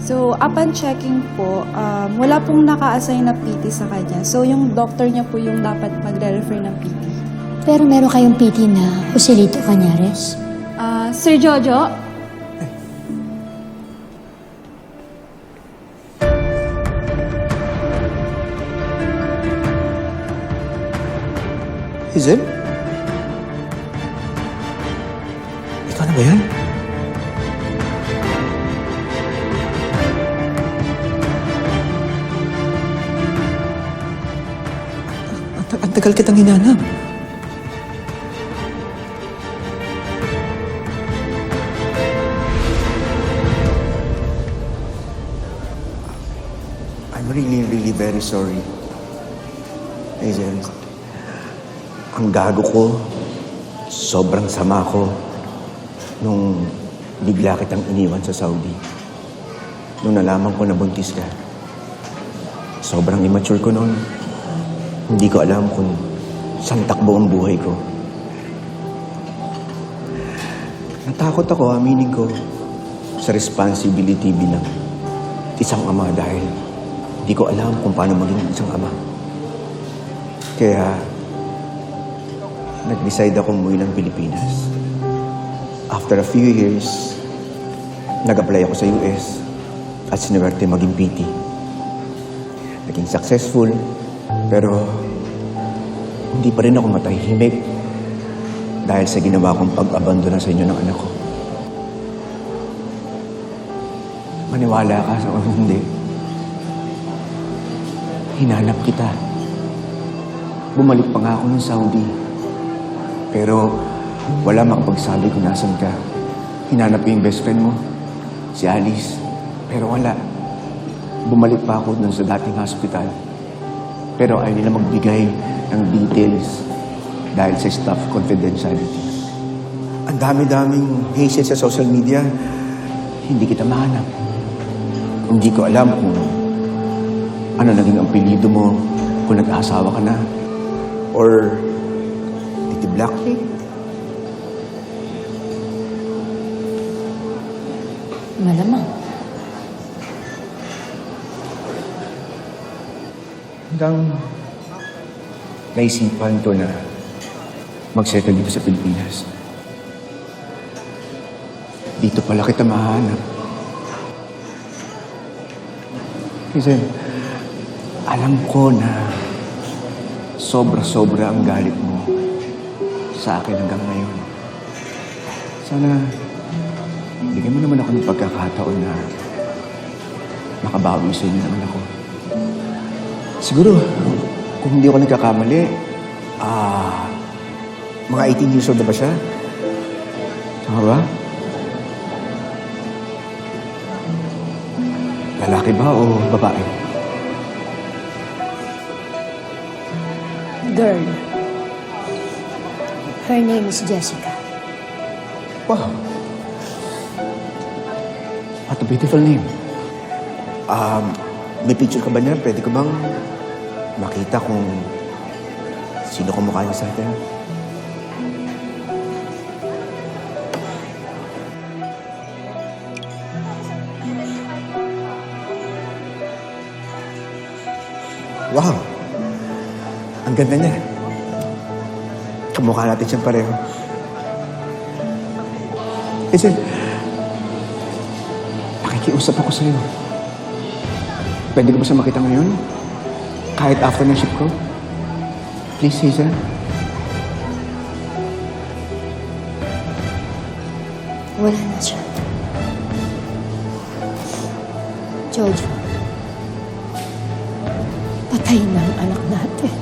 So, upon checking po, wala pong naka-assign na PT sa kanya. So, yung doctor niya po yung dapat magre-refer ng PT. Pero meron kayong PT na Joselito Cañares? Sir Jojo? Hazel? Ikaw na ba yan? Ang tagal kitang hinanap. I'm really very sorry. Hazel. Ang gago ko, sobrang sama ko nung bigla kitang iniwan sa Saudi. Nung nalaman ko na buntis ka. Sobrang immature ko noon. Hindi ko alam kung saan takbo ang buhay ko. Natakot ako, aminin ko, sa responsibility bilang isang ama dahil hindi ko alam kung paano maging isang ama. Kaya nag-decide ako umuwi ng Pilipinas. After a few years, nag-apply ako sa US at sinuwerte maging PT. Naging successful, pero hindi pa rin ako matahimik dahil sa ginawa kong pag-abandona sa inyo ng anak ko. Maniwala ka sa hindi. Hinanap kita. Bumalik pa nga ako ng Saudi. Pero wala makapagsabi kung nasan ka. Hinanap ko yung best friend mo, si Alice. Pero wala. Bumalik pa ako dun sa dating hospital. Pero ayaw nila magbigay ng details dahil sa staff confidentiality. Ang dami-daming hazel sa social media. Hindi kita mahanap. Hindi ko alam kung ano naging apelyido mo, kung nag-asawa ka na, or blacklist? Malamang. Hanggang naisipan ko na mag-settle dito sa Pilipinas. Dito pala kita mahanap. Kasi alam ko na sobra-sobra ang galit mo sa akin hanggang ngayon. Sana bigyan mo naman ako ng pagkakataon na makabawi sa inyo naman ako. Siguro, kung hindi ako nagkakamali, mga 18 years old na ba siya? Tama ba? Lalaki ba o babae? Girl. Her name is Jessica. Wow. What a beautiful name. May picture ka ba niya? Pwede ko bang makita kung sino kumukha niya sa atin? Wow! Ang ganda niya. Kamukha natin siyang pareho. Hazel, nakikiusap ako sa'yo. Pwede ko ba siya makita ngayon? Kahit after ng shift ko? Please, Hazel. Wala na siya. Jojo, patayin na ang anak natin.